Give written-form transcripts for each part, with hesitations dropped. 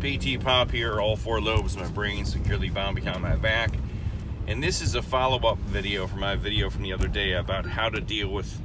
PT Pop here, all four lobes of my brain securely bound behind my back. And this is a follow-up video from my video from the other day about how to deal with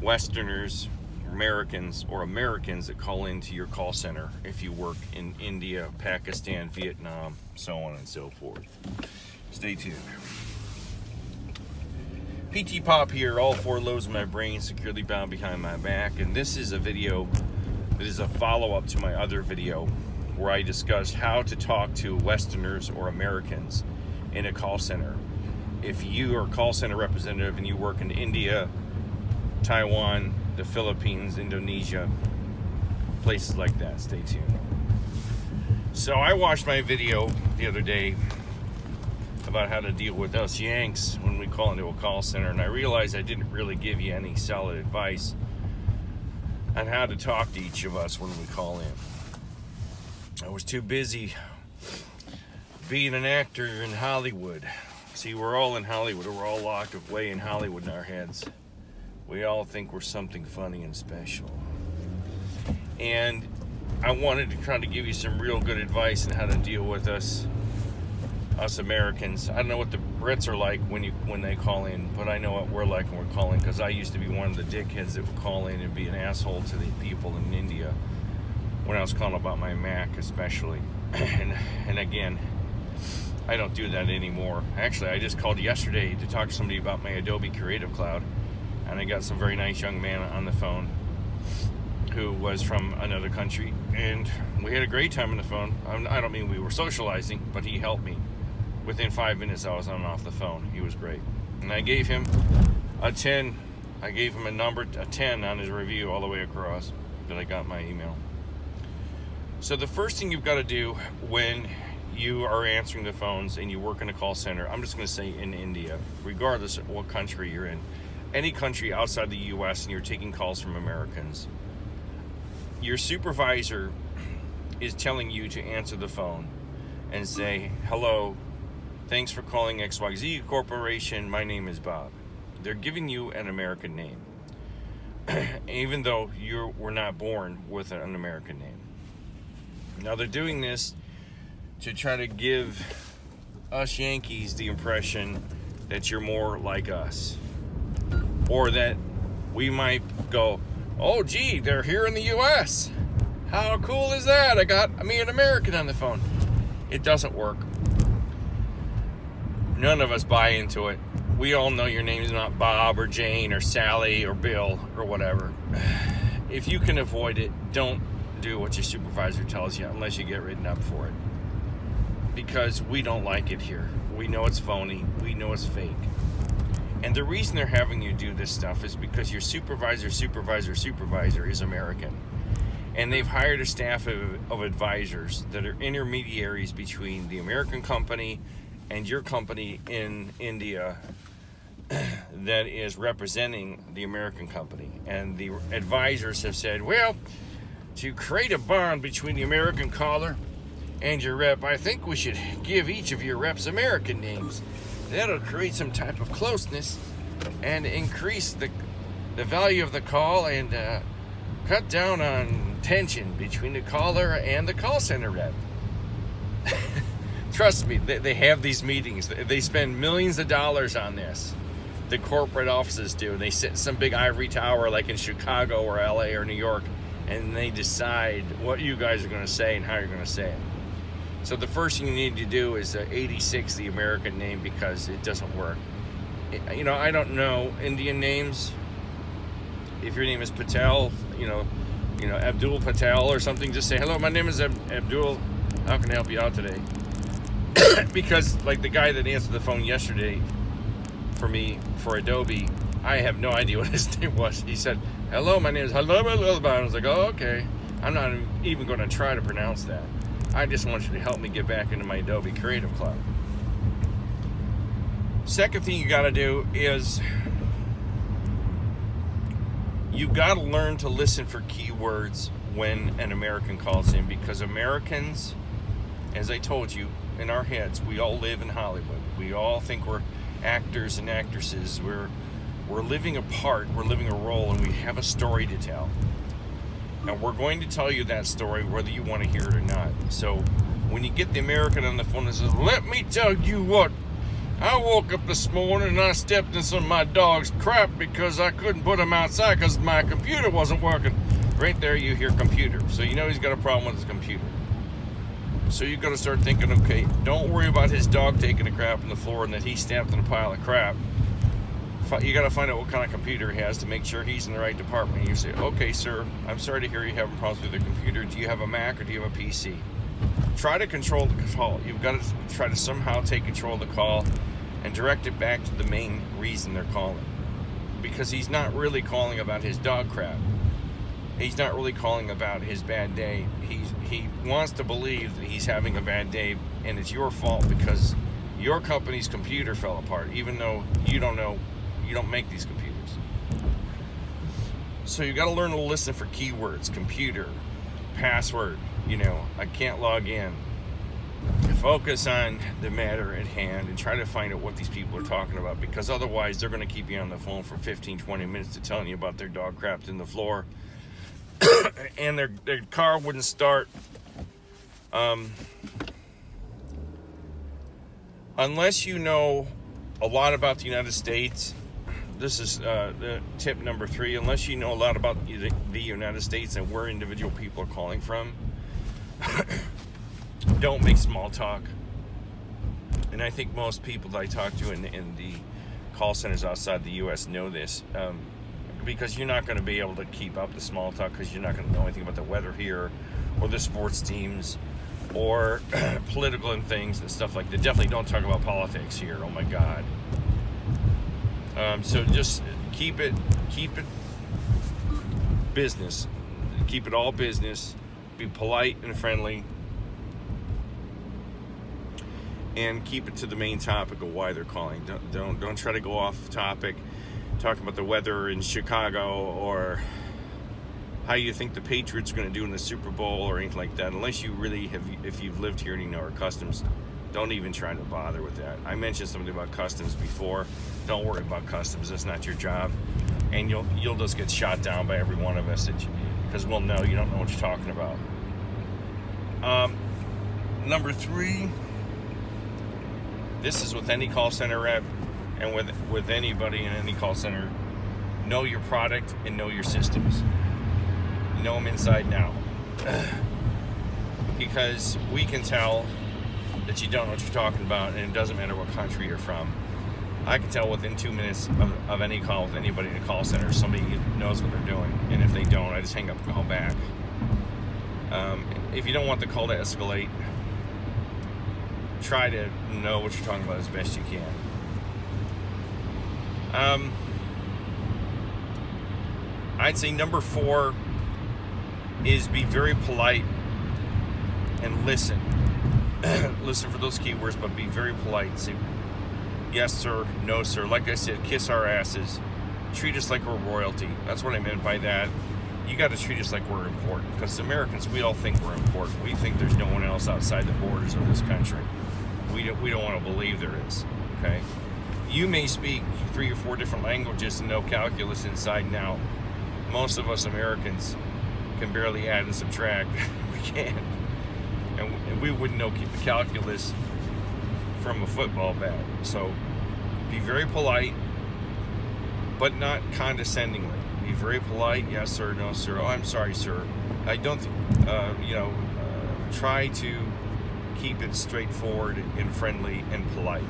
Westerners, Americans, or Americans that call into your call center if you work in India, Pakistan, Vietnam, so on and so forth. Stay tuned. PT Pop here, all four lobes of my brain securely bound behind my back. And this is a video that is a follow-up to my other video where I discussed how to talk to Westerners or Americans in a call center. If you are a call center representative and you work in India, Taiwan, the Philippines, Indonesia, places like that, stay tuned. So I watched my video the other day about how to deal with us Yanks when we call into a call center, and I realized I didn't really give you any solid advice on how to talk to each of us when we call in. I was too busy being an actor in Hollywood. See, we're all in Hollywood. We're all locked away in Hollywood in our heads. We all think we're something funny and special. And I wanted to try to give you some real good advice on how to deal with us Americans. I don't know what the Brits are like when they call in, but I know what we're like when we're calling, because I used to be one of the dickheads that would call in and be an asshole to the people in India when I was calling about my Mac especially. and again, I don't do that anymore. Actually, I just called yesterday to talk to somebody about my Adobe Creative Cloud, and I got some very nice young man on the phone who was from another country, and we had a great time on the phone. I don't mean we were socializing, but he helped me. Within 5 minutes, I was on and off the phone. He was great. And I gave him a 10. I gave him a 10 on his review all the way across that I got in my email. So the first thing you've got to do when you are answering the phones and you work in a call center, I'm just going to say in India, regardless of what country you're in, any country outside the US and you're taking calls from Americans, your supervisor is telling you to answer the phone and say, hello, thanks for calling XYZ Corporation, my name is Bob. They're giving you an American name, even though you were not born with an American name. Now they're doing this to try to give us Yankees the impression that you're more like us, or that we might go, oh gee, they're here in the US. How cool is that? I got me an American on the phone. It doesn't work. None of us buy into it. We all know your name is not Bob or Jane or Sally or Bill or whatever. If you can avoid it, don't do what your supervisor tells you unless you get written up for it. Because we don't like it here. We know it's phony. We know it's fake. And the reason they're having you do this stuff is because your supervisor is American. And they've hired a staff of advisors that are intermediaries between the American company and your company in India that is representing the American company. And the advisors have said, well, to create a bond between the American caller and your rep, I think we should give each of your reps American names. That'll create some type of closeness and increase the value of the call and cut down on tension between the caller and the call center rep. Trust me, they have these meetings. They spend millions of dollars on this. The corporate offices do. They sit in some big ivory tower like in Chicago or LA or New York, and they decide what you guys are going to say and how you're going to say it. So the first thing you need to do is 86 the American name, because it doesn't work. You know, I don't know Indian names. If your name is Patel, you know, Abdul Patel or something, just say, hello, my name is Abdul. How can I help you out today? Because like the guy that answered the phone yesterday for me for Adobe, I have no idea what his name was. He said, hello, my name is hello. I was like, oh, okay. I'm not even going to try to pronounce that. I just want you to help me get back into my Adobe Creative Cloud. Second thing you got to do is you got to learn to listen for keywords when an American calls in, because Americans, as I told you, in our heads, we all live in Hollywood. We all think we're actors and actresses. We're living a part, we're living a role, and we have a story to tell. And we're going to tell you that story whether you want to hear it or not. So when you get the American on the phone that says, let me tell you what, I woke up this morning and I stepped in some of my dog's crap because I couldn't put him outside because my computer wasn't working. Right there you hear computer. So you know he's got a problem with his computer. So you got to start thinking, okay, don't worry about his dog taking a crap on the floor and that he stepped in a pile of crap. You got to find out what kind of computer he has to make sure he's in the right department. And you say, okay, sir, I'm sorry to hear you're having problems with your computer. Do you have a Mac or do you have a PC? Try to control the call. You've got to try to somehow take control of the call and direct it back to the main reason they're calling. Because he's not really calling about his dog crap. He's not really calling about his bad day. He wants to believe that he's having a bad day and it's your fault because your company's computer fell apart, even though you don't know, you don't make these computers. So you got to learn to listen for keywords, computer, password, you know, I can't log in. Focus on the matter at hand and try to find out what these people are talking about, because otherwise they're going to keep you on the phone for 15-20 minutes to telling you about their dog crapped in the floor and their car wouldn't start. Unless you know a lot about the United States, this is the tip number 3, unless you know a lot about the United States and where individual people are calling from, don't make small talk. And I think most people that I talk to in the call centers outside the U.S. know this, because you're not going to be able to keep up the small talk because you're not going to know anything about the weather here or the sports teams or political and things and stuff like that. Definitely don't talk about politics here. Oh my God. So just keep it business. Keep it all business. Be polite and friendly. And keep it to the main topic of why they're calling. Don't try to go off topic, talk about the weather in Chicago or how you think the Patriots are going to do in the Super Bowl or anything like that. Unless you really have, if you've lived here and you know our customs, don't even try to bother with that. I mentioned something about customs before. Don't worry about customs. That's not your job, and you'll just get shot down by every one of us because we'll know you don't know what you're talking about. Number 3. This is with any call center rep and with anybody in any call center. Know your product and know your systems. Know them inside and out. Because we can tell that you don't know what you're talking about, and it doesn't matter what country you're from. I can tell within 2 minutes of any call with anybody in a call center, somebody knows what they're doing. And if they don't, I just hang up and call back. If you don't want the call to escalate, try to know what you're talking about as best you can. I'd say number 4 is be very polite and listen. Listen for those keywords, but be very polite. Say, yes, sir, no, sir. Like I said, kiss our asses. Treat us like we're royalty. That's what I meant by that. You got to treat us like we're important, because Americans, we all think we're important. We think there's no one else outside the borders of this country. We don't want to believe there is, okay? You may speak 3 or 4 different languages and know calculus inside and out. Most of us Americans can barely add and subtract. We can't. And we wouldn't know the calculus from a football bat. So be very polite, but not condescendingly. Be very polite. Yes, sir. No, sir. Oh, I'm sorry, sir. I don't think, try to keep it straightforward and friendly and polite.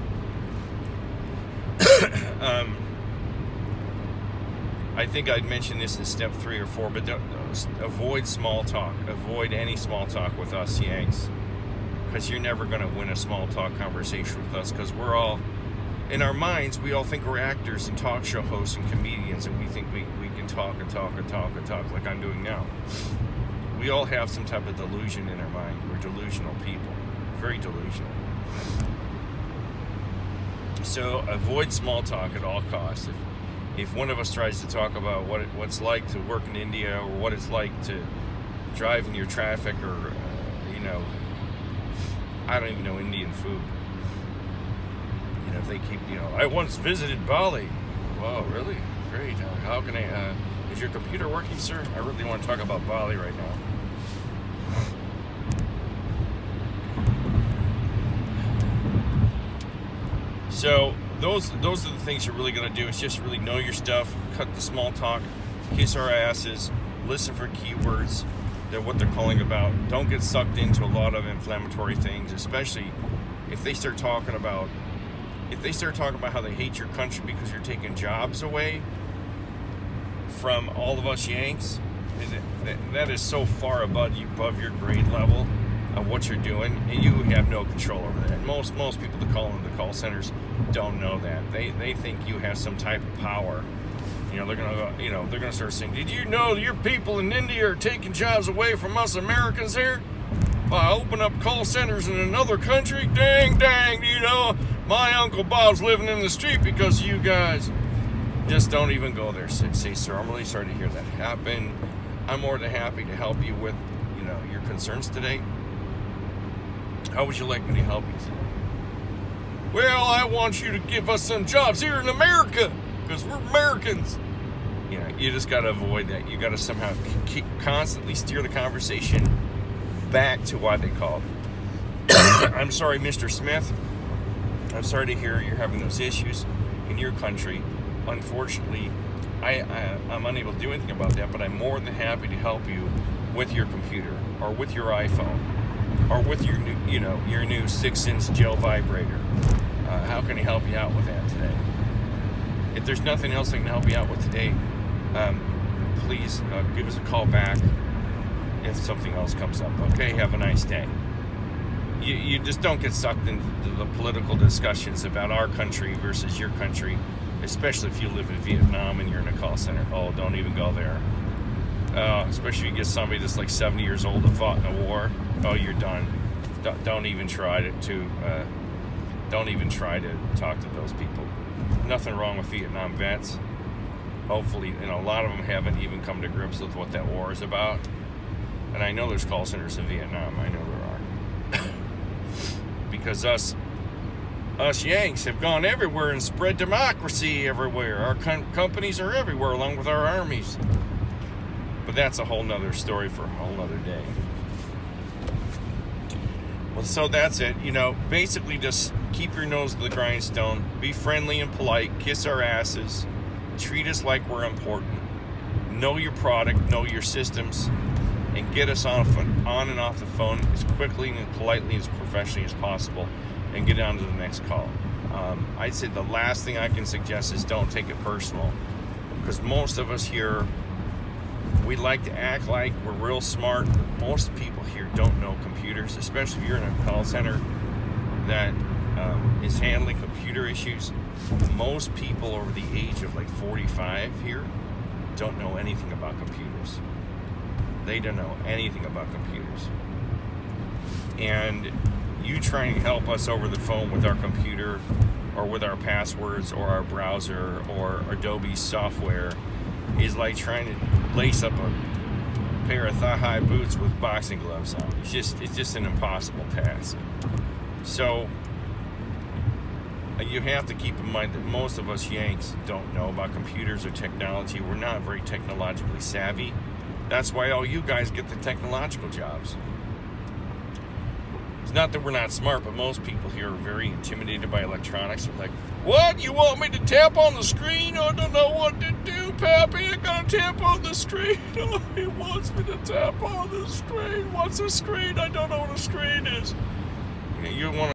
I think I'd mentioned this in step 3 or 4, but avoid small talk. Avoid any small talk with us Yanks, because you're never going to win a small talk conversation with us, because we're all, in our minds, we all think we're actors and talk show hosts and comedians, and we think we can talk and talk and talk and talk like I'm doing now. We all have some type of delusion in our mind. We're delusional people. Very delusional. So avoid small talk at all costs. If one of us tries to talk about what's like to work in India, or what it's like to drive in your traffic, or I don't even know Indian food. If they keep, I once visited Bali. Wow, really? Great. How can I? Is your computer working, sir? I really want to talk about Bali right now. So those are the things you're really going to do. Is just really know your stuff, cut the small talk, kiss our asses, listen for keywords. They're what they're calling about. Don't get sucked into a lot of inflammatory things, especially if they start talking about how they hate your country because you're taking jobs away from all of us Yanks. That is so far above your grade level of what you're doing, and you have no control over that. Most people that call into the call centers don't know that. They think you have some type of power. You know, they're gonna start saying, "Did you know your people in India are taking jobs away from us Americans here by opening up call centers in another country? Dang, you know, my Uncle Bob's living in the street because of you guys." Just don't even go there. Say, "Sir, I'm really sorry to hear that happen. I'm more than happy to help you with, you know, your concerns today. How would you like me to help you today?" "Well, I want you to give us some jobs here in America because we're Americans." You know, you just got to avoid that. You got to somehow constantly steer the conversation back to why they called. "I'm sorry, Mr. Smith. I'm sorry to hear you're having those issues in your country. Unfortunately, I'm unable to do anything about that, but I'm more than happy to help you with your computer or with your iPhone or with your new, you know, your new 6-inch gel vibrator. How can I help you out with that today? If there's nothing else I can help you out with today, please give us a call back if something else comes up. Okay, have a nice day." You just don't get sucked into the political discussions about our country versus your country, especially if you live in Vietnam and you're in a call center. Oh, don't even go there. Especially if you get somebody that's like 70 years old that fought in a war. Oh, you're done. Don't even try to talk to those people. Nothing wrong with Vietnam vets. Hopefully, you know, a lot of them haven't even come to grips with what that war is about. And I know there's call centers in Vietnam. I know there are. Because us Yanks have gone everywhere and spread democracy everywhere. Our companies are everywhere along with our armies. But that's a whole nother story for a whole nother day. Well, so that's it. You know, basically just keep your nose to the grindstone. Be friendly and polite. Kiss our asses. Treat us like we're important. Know your product. Know your systems. And get us on and off the phone as quickly and politely as professionally as possible, and get on to the next call. I'd say the last thing I can suggest is don't take it personal, because most of us here, we like to act like we're real smart. Most people here don't know computers, especially if you're in a call center that is handling computer issues. Most people over the age of like 45 here don't know anything about computers. They don't know anything about computers. And you trying to help us over the phone with our computer or with our passwords or our browser or Adobe software is like trying to lace up a pair of thigh-high boots with boxing gloves on. It's just an impossible task. So you have to keep in mind that most of us Yanks don't know about computers or technology. We're not very technologically savvy. That's why all you guys get the technological jobs. It's not that we're not smart, but most people here are very intimidated by electronics. They're like, "What? You want me to tap on the screen? I don't know what to do, Pappy. I gotta tap on the screen." "Oh, he wants me to tap on the screen. What's a screen? I don't know what a screen is." You want